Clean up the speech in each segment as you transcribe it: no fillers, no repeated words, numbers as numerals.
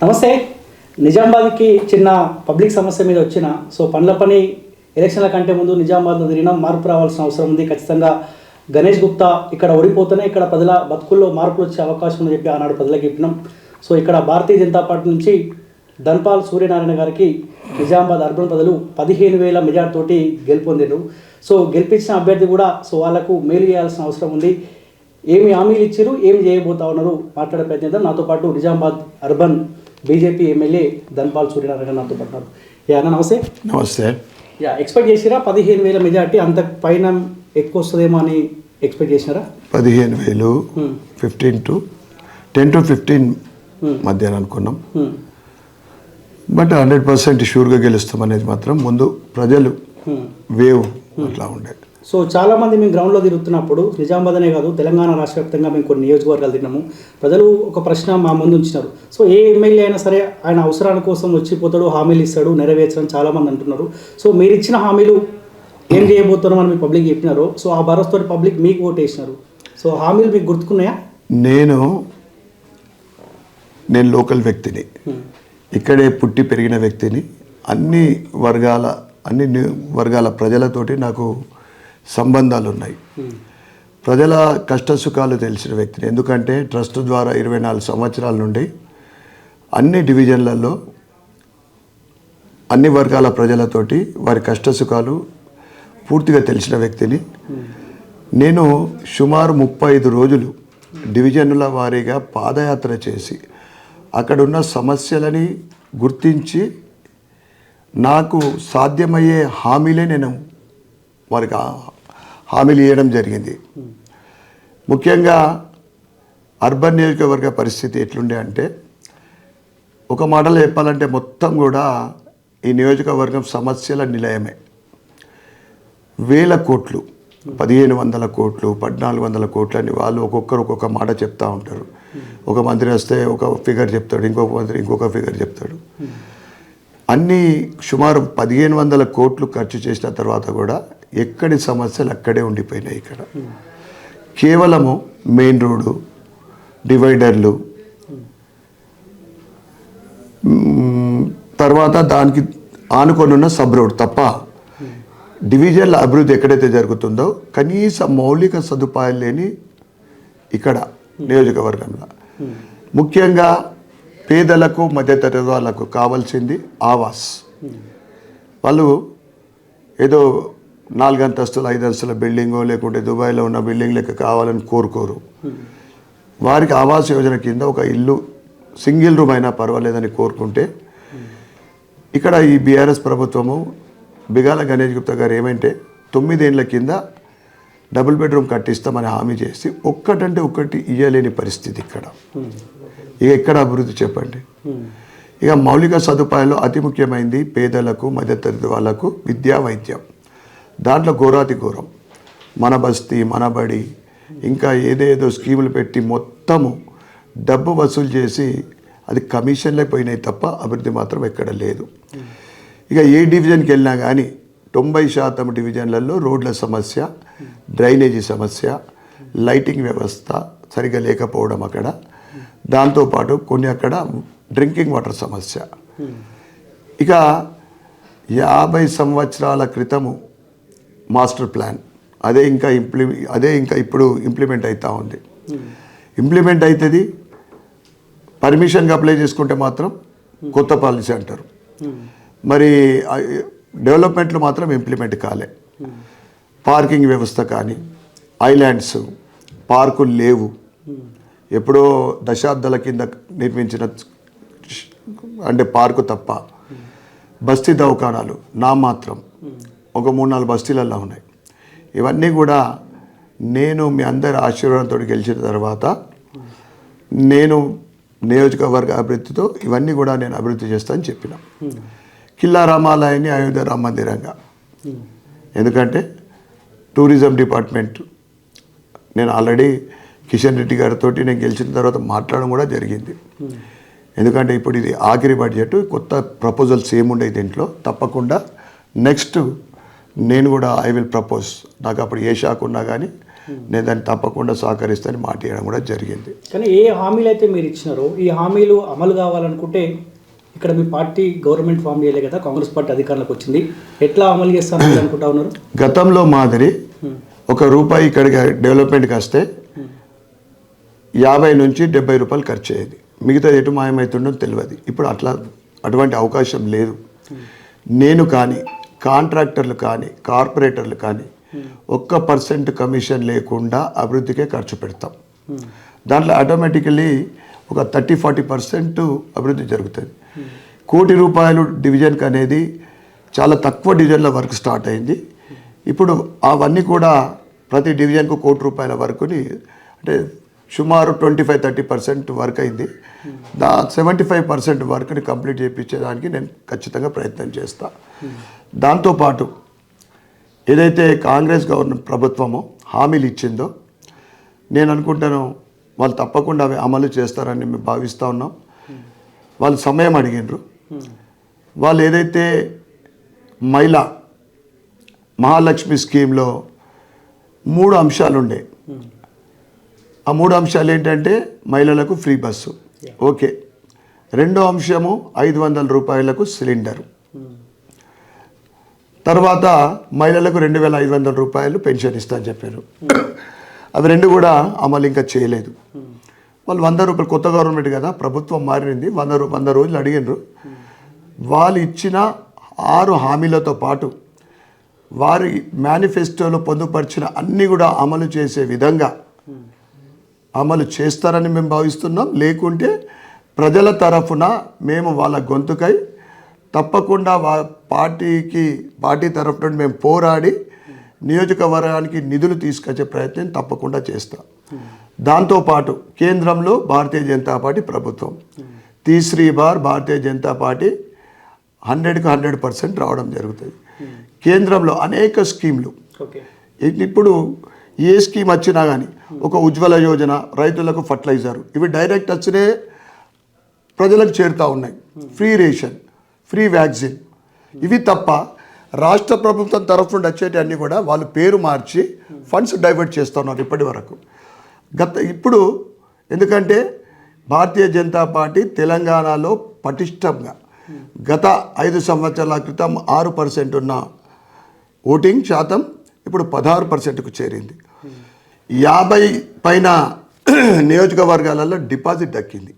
నమస్తే. నిజామాబాద్కి చిన్న పబ్లిక్ సమస్య మీద వచ్చిన పండ్ల పని ఎలక్షన్ల కంటే ముందు నిజామాబాద్లో తిరిగిన మార్పు రావాల్సిన అవసరం ఉంది. ఖచ్చితంగా గణేష్ గుప్తా ఇక్కడ ఓడిపోతేనే ఇక్కడ ప్రజల బతుకుల్లో మార్పులు వచ్చే అవకాశం ఉందని చెప్పి ఆనాడు ప్రజలకు చెప్పినాం. ఇక్కడ భారతీయ జనతా పార్టీ నుంచి ధన్పాల్ సూర్యనారాయణ గారికి నిజామాబాద్ అర్బన్ ప్రజలు 15,000 మెజార్టీతోటి గెలుపొందారు. గెలిపించిన అభ్యర్థి కూడా వాళ్లకు మేలు చేయాల్సిన అవసరం ఉంది. ఏమి హామీలు ఇచ్చారు, ఏమి చేయబోతా ఉన్నారు మాట్లాడే ప్రయత్నిద్దాం. నాతో పాటు Nizamabad urban BJP MLA Dhanpal Suryanarayana నాతో పాటు. నమస్తే. నమస్తే. ఎక్స్పెక్ట్ చేసిరా 15,000 మెజార్టీ అంత పైన ఎక్కువ వస్తుందేమో అని ఎక్స్పెక్ట్ చేసినారా? 15,000 10 to 15 మధ్య అనుకున్నాం. బట్ 100% షూర్గా గెలుస్తాం అనేది మాత్రం ముందు ప్రజలు వేవ్ అట్లా ఉండేది. చాలా మంది మేము గ్రౌండ్లో తిరుగుతున్నప్పుడు నిజామాబాద్ అనే కాదు తెలంగాణ రాష్ట్ర వ్యాప్తంగా మేము కొన్ని నియోజకవర్గాలు తిన్నాము. ప్రజలు ఒక ప్రశ్న మా ముందు ఉంచినారు. ఏ ఎమ్మెల్యే అయినా సరే ఆయన అవసరాల కోసం వచ్చిపోతాడు, హామీలు ఇస్తాడు, నెరవేర్చడం చాలామంది అంటున్నారు. మీరు ఇచ్చిన హామీలు ఏం చేయబోతున్నాం అని మీ పబ్లిక్ చెప్పినారు. ఆ భరోసాతో పబ్లిక్ మీకు ఓటు వేసినారు. హామీలు మీకు గుర్తుకున్నాయా? నేను లోకల్ వ్యక్తిని, ఇక్కడే పుట్టి పెరిగిన వ్యక్తిని. అన్ని వర్గాల ప్రజలతోటి నాకు సంబంధాలు ఉన్నాయి. ప్రజల కష్టసుఖాలు తెలిసిన వ్యక్తిని. ఎందుకంటే ట్రస్ట్ ద్వారా 24 సంవత్సరాల నుండి అన్ని డివిజన్లలో అన్ని వర్గాల ప్రజలతోటి వారి కష్టసుఖాలు పూర్తిగా తెలిసిన వ్యక్తిని. నేను సుమారు 35 రోజులు డివిజన్ల వారీగా పాదయాత్ర చేసి అక్కడున్న సమస్యలని గుర్తించి నాకు సాధ్యమయ్యే హామీలే నేను వారికి హామీలు ఇవ్వడం జరిగింది. ముఖ్యంగా అర్బన్ నియోజకవర్గ పరిస్థితి ఎట్లుండే అంటే, ఒక మాటలో చెప్పాలంటే మొత్తం కూడా ఈ నియోజకవర్గం సమస్యల నిలయమే. 1000 కోట్లు, 1,500 కోట్లు, 1,400 కోట్లు అని వాళ్ళు ఒక్కొక్కరు ఒక్కొక్క మాట చెప్తూ ఉంటారు. ఒక మంత్రి వస్తే ఒక ఫిగర్ చెప్తాడు, ఇంకొక మంత్రి ఇంకొక ఫిగర్ చెప్తాడు. అన్నీ సుమారు 1,500 కోట్లు ఖర్చు చేసిన తర్వాత కూడా ఎక్కడి సమస్యలు అక్కడే ఉండిపోయినాయి. ఇక్కడ కేవలము మెయిన్ రోడ్డు, డివైడర్లు, తర్వాత దానికి ఆనుకొనున్న సబ్ రోడ్ తప్ప డివిజన్ల అభివృద్ధి ఎక్కడైతే జరుగుతుందో కనీస మౌలిక సదుపాయాలు లేని ఇక్కడ నియోజకవర్గంలో ముఖ్యంగా పేదలకు మధ్యతరగతి వాళ్ళకు కావాల్సింది ఆవాస్. వాళ్ళు ఏదో 4 అంతస్తుల 5 అంతస్తుల బిల్డింగో లేకుంటే దుబాయ్లో ఉన్న బిల్డింగ్ లెక్క కావాలని కోరుకోరు. వారికి ఆవాస్ యోజన కింద ఒక ఇల్లు సింగిల్ రూమ్ అయినా పర్వాలేదని కోరుకుంటే, ఇక్కడ ఈ బీఆర్ఎస్ ప్రభుత్వము బిగాల గణేష్ గుప్తా గారు ఏమంటే 9 ఏళ్ల కింద డబుల్ బెడ్రూమ్ కట్టిస్తామని హామీ చేసి ఒక్కటంటే ఒక్కటి ఇయ్యలేని పరిస్థితి ఇక్కడ. ఎక్కడ అభివృద్ధి చెప్పండి? ఇక మౌలిక సదుపాయాలు అతి ముఖ్యమైనది పేదలకు మధ్యతరగతి వాళ్ళకు విద్యా వైద్యం. దాంట్లో ఘోరాతి ఘోరం మన బస్తీ మన బడి ఇంకా ఏదేదో స్కీములు పెట్టి మొత్తము డబ్బు వసూలు చేసి అది కమిషన్లే పోయినాయి తప్ప అభివృద్ధి మాత్రం ఎక్కడ లేదు. ఇక ఏ డివిజన్కి వెళ్ళినా కానీ 90% డివిజన్లలో రోడ్ల సమస్య, డ్రైనేజీ సమస్య, లైటింగ్ వ్యవస్థ సరిగా లేకపోవడం అక్కడ. దాంతోపాటు కొన్ని అక్కడ డ్రింకింగ్ వాటర్ సమస్య. ఇక 50 సంవత్సరాల క్రితము మాస్టర్ ప్లాన్ అదే ఇంకా ఇప్పుడు ఇంప్లిమెంట్ అవుతూ ఉంది. ఇంప్లిమెంట్ అవుతుంది, పర్మిషన్గా అప్లై చేసుకుంటే మాత్రం కొత్త పాలసీ అంటారు. మరి డెవలప్మెంట్లు మాత్రం ఇంప్లిమెంట్ కాలే. పార్కింగ్ వ్యవస్థ కానీ, ఐలాండ్స్, పార్కులు లేవు. ఎప్పుడో దశాబ్దాల కింద నిర్మించిన అంటే పార్కు తప్ప. బస్తీ దవాఖానాలు నామాత్రం ఒక 3-4 బస్తీలలో ఉన్నాయి. ఇవన్నీ కూడా నేను మీ అందరి ఆశీర్వాదంతో గెలిచిన తర్వాత నేను నియోజకవర్గ అభివృద్ధితో ఇవన్నీ కూడా నేను అభివృద్ధి చేస్తానని చెప్పిన. కిల్లా రామాలయాన్ని అయోధ్య రామ మందిరంగా, ఎందుకంటే టూరిజం డిపార్ట్మెంట్ నేను ఆల్రెడీ కిషన్ రెడ్డి గారితో నేను గెలిచిన తర్వాత మాట్లాడడం కూడా జరిగింది. ఎందుకంటే ఇప్పుడు ఇది ఆఖరి బడ్జెట్, కొత్త ప్రపోజల్స్ ఏముండే దీంట్లో తప్పకుండా నెక్స్ట్ నేను కూడా ఐ విల్ ప్రపోజ్. నాకు అప్పుడు ఏ శాఖ ఉన్నా కానీ నేను దాన్ని తప్పకుండా సహకరిస్తానని మాట ఇవ్వడం కూడా జరిగింది. కానీ ఏ హామీలు అయితే మీరు ఇచ్చినారో ఈ హామీలు అమలు కావాలనుకుంటే ఇక్కడ మీ పార్టీ గవర్నమెంట్ ఫామ్ చేయలే కదా, కాంగ్రెస్ పార్టీ అధికారంలోకి వచ్చింది, ఎట్లా అమలు చేస్తాను అనుకుంటా ఉన్నారు? గతంలో మాదిరి ₹1 ఇక్కడికి డెవలప్మెంట్కి వస్తే 50 నుంచి 70 రూపాయలు ఖర్చు అయ్యేది, మిగతా ఎటు మాయమవుతుండో తెలియదు. ఇప్పుడు అటువంటి అవకాశం లేదు. నేను కానీ కాంట్రాక్టర్లు కానీ కార్పొరేటర్లు కానీ 1% కమిషన్ లేకుండా అభివృద్ధికే ఖర్చు పెడతాం. దాంట్లో ఆటోమేటికలీ ఒక 30-40% అభివృద్ధి జరుగుతుంది. ₹1 కోటి డివిజన్కి అనేది చాలా తక్కువ డివిజన్ల వర్క్ స్టార్ట్ అయింది. ఇప్పుడు అవన్నీ కూడా ప్రతి డివిజన్కు ₹1 కోటి వరకుని, అంటే సుమారు 25-30% వర్క్ అయింది. 75% వర్క్ని కంప్లీట్ చేయించేదానికి నేను ఖచ్చితంగా ప్రయత్నం చేస్తాను. దాంతోపాటు ఏదైతే కాంగ్రెస్ ప్రభుత్వమో హామీలు ఇచ్చిందో నేను అనుకుంటాను వాళ్ళు తప్పకుండా అవి అమలు చేస్తారని మేము భావిస్తూ ఉన్నాం. వాళ్ళు సమయం అడిగినారు. వాళ్ళు ఏదైతే మహాలక్ష్మి స్కీమ్లో 3 అంశాలు ఉండే, ఆ 3 అంశాలు ఏంటంటే మహిళలకు ఫ్రీ బస్సు, ఓకే. రెండో అంశము ₹500 సిలిండరు, తర్వాత మహిళలకు ₹2,500 పెన్షన్ ఇస్తా అని చెప్పారు. అవి రెండు కూడా అమలు ఇంకా చేయలేదు. వాళ్ళు ₹100 కొత్త గవర్నమెంట్ కదా, ప్రభుత్వం మారింది, 100 రోజులు అడిగినారు. వాళ్ళు ఇచ్చిన 6 హామీలతో పాటు వారి మేనిఫెస్టోలో పొందుపరిచిన అన్నీ కూడా అమలు చేసే విధంగా అమలు చేస్తారని మేము భావిస్తున్నాం. లేకుంటే ప్రజల తరఫున మేము వాళ్ళ గొంతుకై తప్పకుండా పార్టీ తరఫున మేము పోరాడి నియోజకవర్గానికి నిధులు తీసుకొచ్చే ప్రయత్నం తప్పకుండా చేస్తాం. దాంతోపాటు కేంద్రంలో భారతీయ జనతా పార్టీ ప్రభుత్వం, తీసరీ బార్ భారతీయ జనతా పార్టీ 100కి 100% రావడం జరుగుతుంది. కేంద్రంలో అనేక స్కీమ్లు, ఇప్పుడు ఏ స్కీమ్ వచ్చినా కానీ ఒక ఉజ్వల యోజన, రైతులకు ఫర్టిలైజర్, ఇవి డైరెక్ట్ వచ్చినే ప్రజలకు చేరుతూ ఉన్నాయి. ఫ్రీ రేషన్, ఫ్రీ వ్యాక్సిన్, ఇవి తప్ప రాష్ట్ర ప్రభుత్వం తరఫు నుండి వచ్చేటి అన్నీ కూడా వాళ్ళు పేరు మార్చి ఫండ్స్ డైవర్ట్ చేస్తున్నారు ఇప్పటి వరకు. ఇప్పుడు ఎందుకంటే భారతీయ జనతా పార్టీ తెలంగాణలో పటిష్టంగా గత 5 సంవత్సరాల క్రితం 6% ఉన్న ఓటింగ్ శాతం ఇప్పుడు 16%కు చేరింది. 50 పైన నియోజకవర్గాలలో డిపాజిట్ దక్కింది.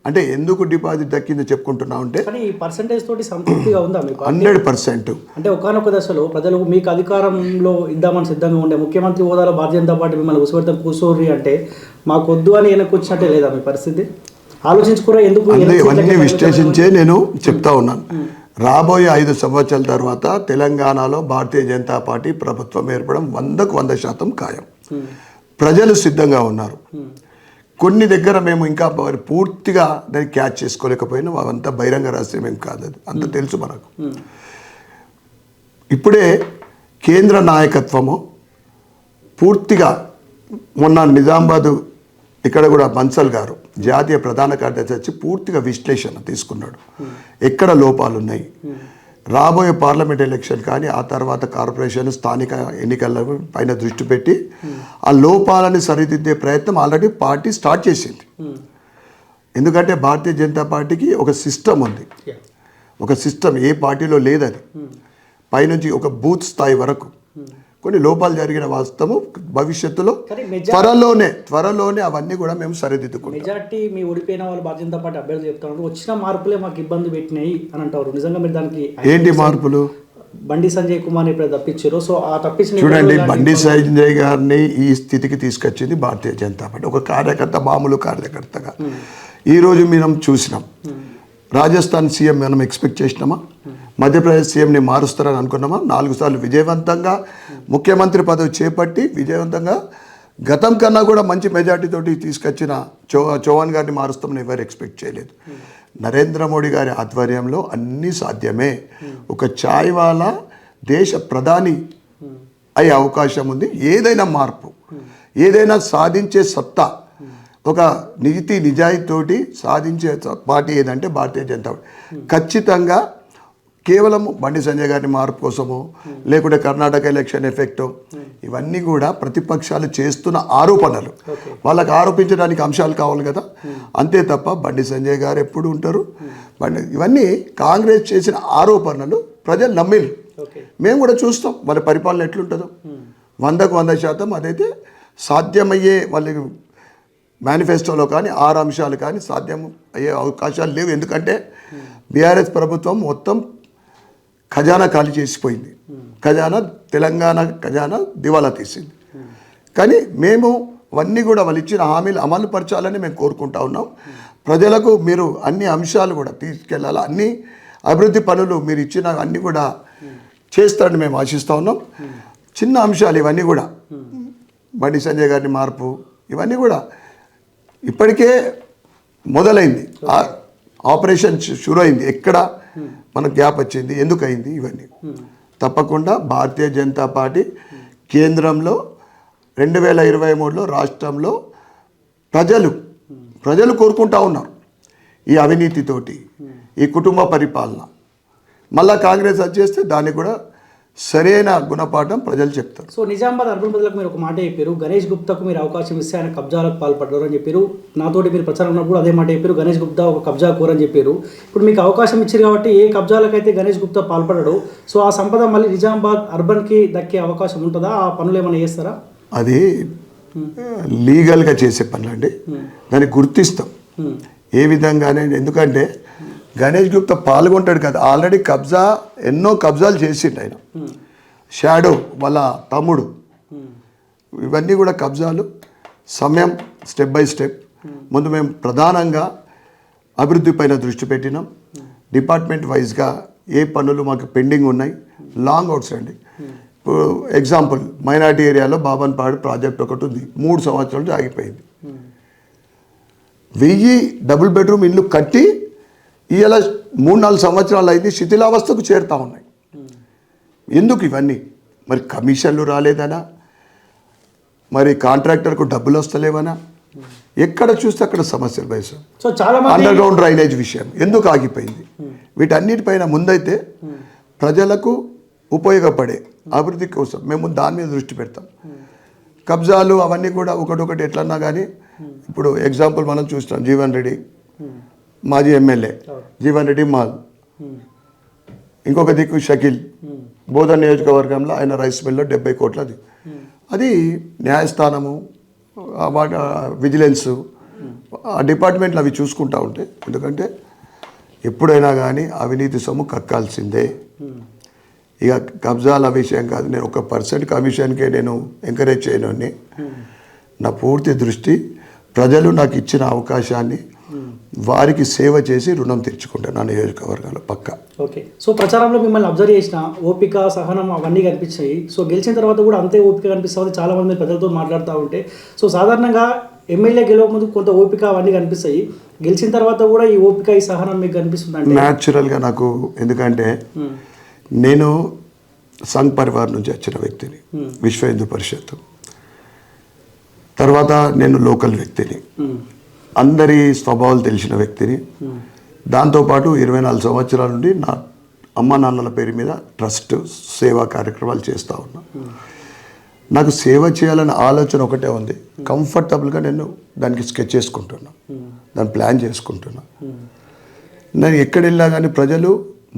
అంటే ఎందుకు డిపాజిట్ దక్కింది చెప్పుకుంటున్నా ఉంటే ఈ పర్సెంటేజ్ తోటి సంతృప్తిగా ఉందా మీకు? 100%. అంటే ఒకానొక దశలో ప్రజలు మీకు అధికారంలో ఇద్దామని సిద్ధంగా ఉండే, ముఖ్యమంత్రి హోదాలో భారతీయ జనతా పార్టీ మిమ్మల్ని ఉసిపెడతాం కూర్చోర్రి అంటే మాకు వద్దు అని వెనక్కి వచ్చినట్టే లేదా మీ పరిస్థితి? ఆలోచించుకురా ఎందుకు? ఇవన్నీ విశ్లేషించే నేను చెప్తా ఉన్నాను. రాబోయే 5 సంవత్సరాల తర్వాత తెలంగాణలో భారతీయ జనతా పార్టీ ప్రభుత్వం ఏర్పడడం 100కు 100% ఖాయం. ప్రజలు సిద్ధంగా ఉన్నారు. కొన్ని దగ్గర మేము ఇంకా పూర్తిగా దాన్ని క్యాచ్ చేసుకోలేకపోయినా అవంతా బహిరంగ రహస్యం ఏం కాదు, అది అంత తెలుసు మనకు. ఇప్పుడే కేంద్ర నాయకత్వము పూర్తిగా మొన్న నిజామాబాద్ ఇక్కడ కూడా బన్సల్ గారు జాతీయ ప్రధాన కార్యదర్శి వచ్చి పూర్తిగా విశ్లేషణ తీసుకున్నాడు. ఎక్కడ లోపాలు ఉన్నాయి, రాబోయే పార్లమెంట్ ఎలక్షన్ కానీ ఆ తర్వాత కార్పొరేషన్ స్థానిక ఎన్నికల పైన దృష్టి పెట్టి ఆ లోపాలని సరిదిద్దే ప్రయత్నం ఆల్రెడీ పార్టీ స్టార్ట్ చేసింది. ఎందుకంటే భారతీయ జనతా పార్టీకి ఒక సిస్టమ్ ఉంది, ఒక సిస్టమ్ ఏ పార్టీలో లేదది. పైనుంచి ఒక బూత్ స్థాయి వరకు కొన్ని లోపాలు జరిగిన వాస్తవం భవిష్యత్తులో త్వరలోనే అవన్నీ కూడా మేము సరిదిద్దుకుంటాం. మెజార్టీ మీ ఓడిపోయిన వాళ్ళు భారతీయ జనతా పార్టీ అభ్యర్థులు చెప్తున్నారు వచ్చిన మార్పులే మాకు ఇబ్బంది పెట్టినాయి అని అంటారు. నిజంగా మీరు దానికి ఏంటి మార్పులు? బండి సంజయ్ కుమార్ ఇప్పుడు తప్పించారు. సో ఆ తప్పించిన చూడండి, బండి సంజయ్ గారిని ఈ స్థితికి తీసుకొచ్చింది భారతీయ జనతా పార్టీ, ఒక కార్యకర్త, మామూలు కార్యకర్తగా. ఈరోజు మనం చూసినాం, రాజస్థాన్ సీఎం మనం ఎక్స్పెక్ట్ చేసినామా? మధ్యప్రదేశ్ సీఎంని మారుస్తారని అనుకున్నామా? 4 సార్లు విజయవంతంగా ముఖ్యమంత్రి పదవి చేపట్టి విజయవంతంగా గతం కన్నా కూడా మంచి మెజార్టీతోటి తీసుకొచ్చిన చౌహాన్ గారిని మారుస్తామని ఎవరు ఎక్స్పెక్ట్ చేయలేదు. నరేంద్ర మోడీ గారి ఆధ్వర్యంలో అన్నీ సాధ్యమే. ఒక ఛాయ్ వాలా దేశ ప్రధాని అయ్యే అవకాశం ఉంది. ఏదైనా మార్పు, ఏదైనా సాధించే సత్తా, ఒక నిజాయితీతోటి సాధించే పార్టీ ఏదంటే భారతీయ జనతా పార్టీ. ఖచ్చితంగా కేవలం బండి సంజయ్ గారిని మార్పు కోసమో లేకుంటే కర్ణాటక ఎలక్షన్ ఎఫెక్టో ఇవన్నీ కూడా ప్రతిపక్షాలు చేస్తున్న ఆరోపణలు. వాళ్ళకి ఆరోపించడానికి అంశాలు కావాలి కదా, అంతే తప్ప బండి సంజయ్ గారు ఎప్పుడు ఉంటారు, ఇవన్నీ కాంగ్రెస్ చేసిన ఆరోపణలు ప్రజలు నమ్మిరు. మేము కూడా చూస్తాం వాళ్ళ పరిపాలన ఎట్లుంటుందో. 100% అదైతే సాధ్యమయ్యే వాళ్ళకి మేనిఫెస్టోలో కానీ 6 అంశాలు కానీ సాధ్యం అయ్యే అవకాశాలు లేవు. ఎందుకంటే బీఆర్ఎస్ ప్రభుత్వం మొత్తం ఖజానా ఖాళీ చేసిపోయింది. తెలంగాణ ఖజానా దివాలా తీసింది. కానీ మేము అవన్నీ కూడా వాళ్ళు ఇచ్చిన హామీలు అమలు పరచాలని మేము కోరుకుంటా ఉన్నాం. ప్రజలకు మీరు అన్ని అంశాలు కూడా తీసుకెళ్ళాలి, అన్ని అభివృద్ధి పనులు మీరు ఇచ్చిన అన్నీ కూడా చేస్తారని మేము ఆశిస్తూ ఉన్నాం. చిన్న అంశాలు ఇవన్నీ కూడా, బండి సంజయ్ గారిని మార్పు, ఇవన్నీ కూడా ఇప్పటికే మొదలైంది. ఆపరేషన్ షురు అయింది. ఎక్కడ మనకు గ్యాప్ వచ్చింది, ఎందుకు అయింది, ఇవన్నీ తప్పకుండా భారతీయ జనతా పార్టీ కేంద్రంలో 2023లో రాష్ట్రంలో ప్రజలు కోరుకుంటా ఉన్నారు. ఈ అవినీతితోటి, ఈ కుటుంబ పరిపాలన మళ్ళా కాంగ్రెస్ వచ్చేస్తే దానికి కూడా సరైన గుణపాఠం ప్రజలు చెప్తారు. సో నిజామాబాద్ అర్బన్ ప్రజలకు మీరు ఒక మాట చెప్పారు, గణేష్ గుప్తాకు మీరు అవకాశం ఇస్తే ఆయన కబ్జాలకు పాల్పడ్డారు అని చెప్పారు. నాతోటి మీరు ప్రచారం ఉన్నప్పుడు అదే మాట చెప్పారు, గణేష్ గుప్తా ఒక కబ్జా కూర అని చెప్పారు. ఇప్పుడు మీకు అవకాశం ఇచ్చారు కాబట్టి ఏ కబ్జాలకైతే గణేష్ గుప్తా పాల్పడ్డాడు, సో ఆ సంపద మళ్ళీ నిజామాబాద్ అర్బన్కి దక్కే అవకాశం ఉంటుందా? ఆ పనులు ఏమైనా చేస్తారా? అది లీగల్గా చేసే పనులండి, దాన్ని గుర్తిస్తాం ఏ విధంగానే. ఎందుకంటే గణేష్ గుప్తా పాల్గొంటాడు కదా, ఆల్రెడీ ఎన్నో కబ్జాలు చేసిండు ఆయన. షాడో వాళ్ళ తమ్ముడు, ఇవన్నీ కూడా కబ్జాలు. సమయం స్టెప్ బై స్టెప్. ముందు మేము ప్రధానంగా అభివృద్ధి పైన దృష్టి పెట్టినాం. డిపార్ట్మెంట్ వైజ్గా ఏ పనులు మాకు పెండింగ్ ఉన్నాయి, లాంగ్ అవుట్స్ అండి. ఇప్పుడు ఎగ్జాంపుల్ మైనార్టీ ఏరియాలో బాబన్పాడు ప్రాజెక్ట్ ఒకటి ఉంది, 3 సంవత్సరాలు ఆగిపోయింది. 1000 డబుల్ బెడ్రూమ్ ఇల్లు కట్టి ఇలా 3-4 సంవత్సరాలు అయింది, శిథిలావస్థకు చేరుతూ ఉన్నాయి. ఎందుకు ఇవన్నీ? మరి కమిషన్లు రాలేదనా, మరి కాంట్రాక్టర్కు డబ్బులు వస్తలేవనా, ఎక్కడ చూస్తే అక్కడ సమస్యలు వయసు. సో చాలా అండర్ గ్రౌండ్ డ్రైనేజ్ విషయం ఎందుకు ఆగిపోయింది? వీటన్నిటిపైన ముందైతే ప్రజలకు ఉపయోగపడే అభివృద్ధి కోసం మేము దాని మీద దృష్టి పెడతాం. కబ్జాలు అవన్నీ కూడా ఒకటొకటి ఎట్లన్నా కానీ, ఇప్పుడు ఎగ్జాంపుల్ మనం చూస్తాం, జీవన్ రెడ్డి మాజీ ఎమ్మెల్యే జీవన్ రెడ్డి మాల్, ఇంకొక దిక్కు షకీల్ బోధన్ నియోజకవర్గంలో ఆయన రైస్ మిల్లో 70 కోట్లది. అది న్యాయస్థానము, విజిలెన్సు, ఆ డిపార్ట్మెంట్లు అవి చూసుకుంటూ ఉంటాయి. ఎందుకంటే ఎప్పుడైనా కానీ అవినీతి సొమ్ము కక్కాల్సిందే. ఇక కబ్జాల విషయం కాదు, నేను 1% కమిషన్కే నేను ఎంకరేజ్ చేయను. నా పూర్తి దృష్టి ప్రజలు నాకు ఇచ్చిన అవకాశాన్ని వారికి సేవ చేసి రుణం తీర్చుకుంటాను నా నియోజకవర్గాలు పక్క. ఓకే. సో ప్రచారంలో మిమ్మల్ని అబ్జర్వ్ చేసిన ఓపిక, సహనం అవన్నీ కనిపించాయి. సో గెలిచిన తర్వాత కూడా అంతే ఓపిక కనిపిస్తుంది. చాలామంది ప్రజలతో మాట్లాడుతూ ఉంటే, సో సాధారణంగా ఎమ్మెల్యే గెలవక ముందు కొంత ఓపిక అవన్నీ కనిపిస్తాయి, గెలిచిన తర్వాత కూడా ఈ ఓపిక, ఈ సహనం మీకు కనిపిస్తుంది? న్యాచురల్గా నాకు, ఎందుకంటే నేను సంఘ్ పరివార్ నుంచి వచ్చిన వ్యక్తిని, విశ్వ హిందూ పరిషత్ తర్వాత నేను లోకల్ వ్యక్తిని, అందరి స్వభావాలు తెలిసిన వ్యక్తిని. దాంతోపాటు 24 సంవత్సరాల నుండి నా అమ్మ నాన్నల పేరు మీద ట్రస్ట్ సేవా కార్యక్రమాలు చేస్తూ ఉన్నా. నాకు సేవ చేయాలనే ఆలోచన ఒకటే ఉంది. కంఫర్టబుల్గా నేను దానికి స్కెచ్ చేసుకుంటున్నా, దాన్ని ప్లాన్ చేసుకుంటున్నా. నేను ఎక్కడ వెళ్ళా కానీ ప్రజలు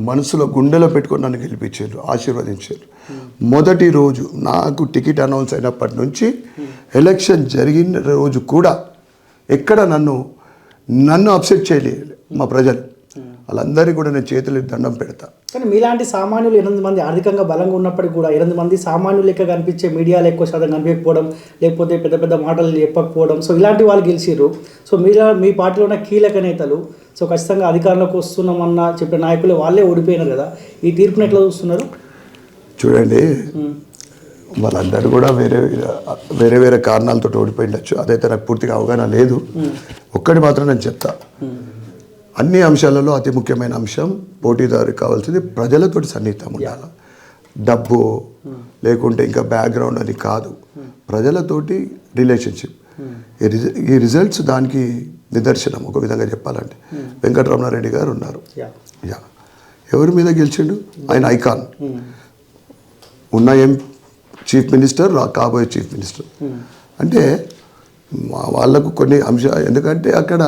మనసులో గుండెలో పెట్టుకొని నన్ను గెలిపించారు, ఆశీర్వదించారు. మొదటి రోజు నాకు టికెట్ అనౌన్స్ అయినప్పటి నుంచి ఎలక్షన్ జరిగిన రోజు కూడా ఎక్కడ నన్ను అప్సెట్ చేయలేదు మా ప్రజలు. వాళ్ళందరికీ కూడా నేను చేతులు దండం పెడతా. కానీ మీలాంటి సామాన్యులు 8 మంది ఆర్థికంగా బలంగా ఉన్నప్పటికీ కూడా 8 మంది సామాన్యులు లెక్క కనిపించే మీడియాలో ఎక్కువ శాతం కనిపించకపోవడం, లేకపోతే పెద్ద పెద్ద మాటలు చెప్పకపోవడం, సో ఇలాంటి వాళ్ళు గెలిచిర్రు. సో మీ పార్టీలో ఉన్న కీలక నేతలు, సో ఖచ్చితంగా అధికారంలోకి వస్తున్నామన్న చెప్పిన నాయకులు వాళ్ళే ఓడిపోయినారు కదా, ఈ తీర్పుని ఎట్లా చూస్తున్నారు? చూడండి, వాళ్ళందరూ కూడా వేరే వేరే కారణాలతో ఓడిపోయిండొచ్చు, అదైతే నాకు పూర్తిగా అవగాహన లేదు. ఒక్కటి మాత్రం నేను చెప్తా, అన్ని అంశాలలో అతి ముఖ్యమైన అంశం పోటీదారికి కావాల్సింది ప్రజలతోటి సన్నిహితం ఉండాలి. డబ్బు లేకుంటే ఇంకా బ్యాక్గ్రౌండ్ అని కాదు, ప్రజలతోటి రిలేషన్షిప్. ఈ రిజల్ట్స్ దానికి నిదర్శనం. ఒక విధంగా చెప్పాలంటే వెంకటరమణారెడ్డి గారు ఉన్నారు, ఎవరి మీద గెలిచిండు? ఆయన ఐకాన్. ఉన్న చీఫ్ మినిస్టర్ కాబోయే చీఫ్ మినిస్టర్ అంటే వాళ్ళకు కొన్ని అంశాలు, ఎందుకంటే అక్కడ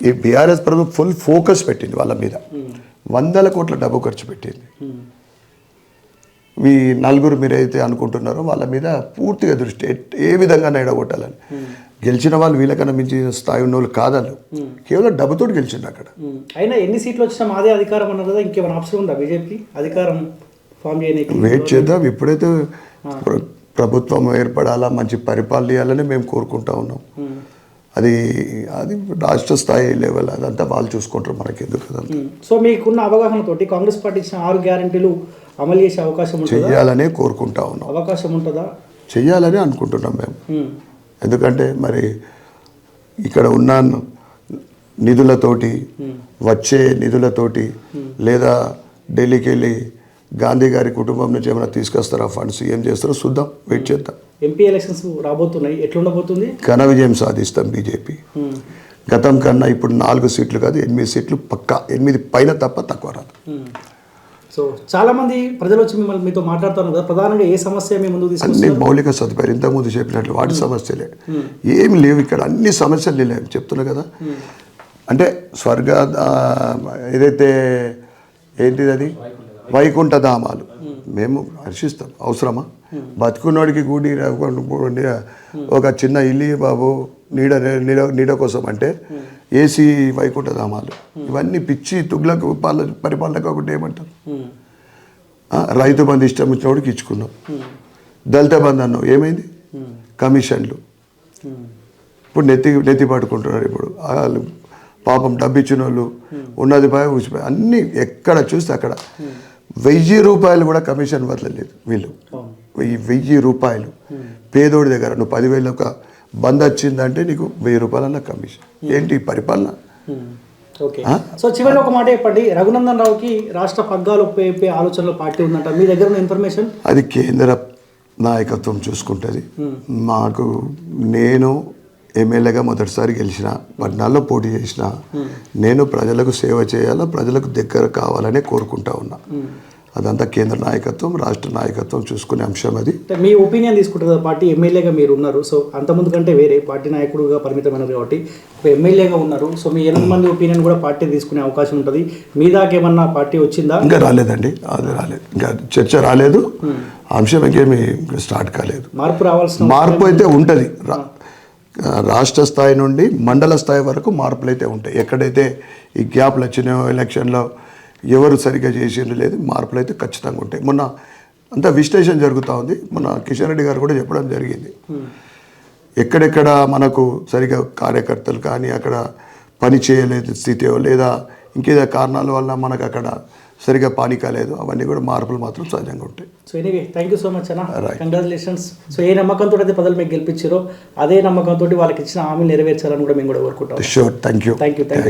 ఈ బీఆర్ఎస్ ప్రభుత్వం ఫుల్ ఫోకస్ పెట్టింది వాళ్ళ మీద, 100 కోట్ల డబ్బు ఖర్చు పెట్టింది. ఈ నలుగురు మీరైతే అనుకుంటున్నారో వాళ్ళ మీద పూర్తిగా దృష్టి ఏ విధంగా ఎడగొట్టాలని. గెలిచిన వాళ్ళు వీళ్ళకన్నా మించిన స్థాయి ఉన్న వాళ్ళు కాదన్నారు, కేవలం డబ్బుతో గెలిచిండు అక్కడ. అయినా ఎన్ని సీట్లు వచ్చినా మాదే అధికారం అన్నారు కదా, ఇంకేమైనా ఆప్షన్ ఉందా బీజేపీ అధికారం ఫామ్ చేయడానికి? వెయిట్ చేద్దాం. ఇప్పుడైతే ప్రభుత్వం ఏర్పడాలా, మంచి పరిపాలన ఇవ్వాలని మేము కోరుకుంటా ఉన్నాం. అది అది రాష్ట్ర స్థాయి లెవెల్, అదంతా వాళ్ళు చూసుకుంటారు, మనకి ఎందుకు అదంతా. సో మీకున్న అవగాహనతోటి కాంగ్రెస్ పార్టీ ఇచ్చిన 6 గ్యారెంటీలు అమలు చేసే అవకాశం ఉంటుందా? చెయ్యాలనే కోరుకుంటా ఉన్నాం. అవకాశం ఉంటుందా? చెయ్యాలని అనుకుంటున్నాం మేము. ఎందుకంటే మరి ఇక్కడ ఉన్న నిధులతోటి, వచ్చే నిధులతోటి, లేదా ఢిల్లీకి వెళ్ళి గాంధీ గారి కుటుంబం నుంచి ఏమైనా తీసుకొస్తారా ఫండ్స్, ఏం చేస్తారో చూద్దాం, వెయిట్ చేద్దాం. ఎంపీ ఎలక్షన్స్ రాబోతున్నాయి, ఎట్లుండబోతుంది? ఘన విజయం సాధిస్తాం బీజేపీ. గతం కన్నా ఇప్పుడు 4 సీట్లు కాదు, 8 సీట్లు పక్కా, 8 పైన తప్ప తక్కువ రాదు. సో చాలా మంది ప్రజలు వచ్చి మిమ్మల్ని మీతో మాట్లాడుతున్నారు కదా, ప్రధానంగా ఏ సమస్య మీ ముందుకు అన్ని తీసుకొస్తారు? మౌలిక సదుపాయాలు ఇంతకుముందు చెప్పినట్లు వాటి సమస్యలే, ఏమి లేవు ఇక్కడ, అన్ని సమస్యలు లేవు చెప్తున్నా కదా. అంటే స్వర్గ ఏదైతే ఏంటిది అది వైకుంఠ ధామాలు మేము హర్షిస్తాం, అవసరమా? బతుకున్నోడికి గుడి ఒక చిన్న ఇల్లు బాబు నీడ కోసం అంటే ఏసీ వైకుంఠ ధామాలు, ఇవన్నీ పిచ్చి తుగ్లకు పరిపాలన కాకుండా ఏమంటారు? రైతు బంధు ఇష్టం వచ్చినోడికి ఇచ్చుకున్నాం, దళిత బంధు అన్నావు, ఏమైంది? కమిషన్లు ఇప్పుడు నెత్తి పట్టుకుంటున్నారు. ఇప్పుడు వాళ్ళు పాపం డబ్బు ఇచ్చిన వాళ్ళు ఉన్నది పోయి ఊసిపోయి, అన్నీ ఎక్కడ చూస్తే అక్కడ 1000 రూపాయలు కూడా కమిషన్ వదలలేదు వీళ్ళు. 1000 రూపాయలు పేదోడి దగ్గర, నువ్వు 10,000 ఒక బంద్ వచ్చిందంటే నీకు 1000 రూపాయలన్న కమిషన్. ఏంటి పరిపాలన? ఓకే. సో చివరిలో ఒక మాట చెప్పండి, రఘునందన్ రావుకి రాష్ట్ర పగ్గాలు ఒప్పే ఆలోచనలో పార్టీ ఉందంట, మీ దగ్గర ఉన్న ఇన్ఫర్మేషన్? అది కేంద్ర నాయకత్వం చూసుకుంటుంది. మాకు నేను ఎమ్మెల్యేగా మొదటిసారి గెలిచిన, పట్నాల్లో పోటీ చేసిన, నేను ప్రజలకు సేవ చేయాలా, ప్రజలకు దగ్గర కావాలనే కోరుకుంటా ఉన్నా. అదంతా కేంద్ర నాయకత్వం, రాష్ట్ర నాయకత్వం చూసుకునే అంశం అది. మీ ఒపీనియన్ తీసుకుంటుంది కదా, పార్టీ ఎమ్మెల్యేగా మీరు ఉన్నారు, సో అంతకుముందు కంటే వేరే పార్టీ నాయకుడుగా పరిమితమైనది కాబట్టి ఇప్పుడు ఎమ్మెల్యేగా ఉన్నారు, సో మీ 8 మంది ఒపీనియన్ కూడా పార్టీ తీసుకునే అవకాశం ఉంటుంది. మీ దాకేమన్నా పార్టీ వచ్చిందా? ఇంకా రాలేదండి, అది రాలేదు, ఇంకా చర్చ రాలేదు, అంశం ఇంకేమి స్టార్ట్ కాలేదు. మార్పు అయితే ఉంటుంది. రాష్ట్ర స్థాయి నుండి మండల స్థాయి వరకు మార్పులు అయితే ఉంటాయి. ఎక్కడైతే ఈ గ్యాప్లు వచ్చినాయో, ఎలక్షన్లో ఎవరు సరిగ్గా చేసింది లేదు, మార్పులు అయితే ఖచ్చితంగా ఉంటాయి. మొన్న అంతా విశ్లేషణ జరుగుతూ ఉంది, మొన్న కిషన్ రెడ్డి గారు కూడా చెప్పడం జరిగింది. ఎక్కడెక్కడ మనకు సరిగ్గా కార్యకర్తలు కానీ అక్కడ పని చేయలేదు స్థితియో, లేదా ఇంకేదో కారణాల వల్ల మనకు అక్కడ సరిగ్గా పని కాలేదు, అవన్నీ కూడా మార్పులు మాత్రం సహజంగా ఉంటాయి. So anyway thank you so much అన్న, కంగ్రాచులేషన్స్. సో ఏ నమ్మకంతో అయితే ప్రజలు మీకు గెలిపించారో అదే నమ్మకంతో వాళ్ళకి ఇచ్చిన హామీలు నెరవేర్చాలని కూడా మేము కూడా కోరుకుంటాం. Sure, thank you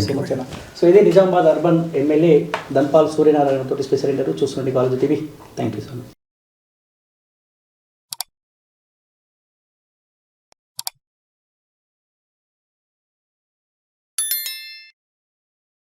so much అన్న. సో ఇదే నిజామాబాద్ అర్బన్ ఎమ్మెల్యే ధన్పాల్ సూర్యనారాయణ తోటి స్పెషల్ ఇంటర్వ్యూ. చూస్తుండే college TV. Thank you so much.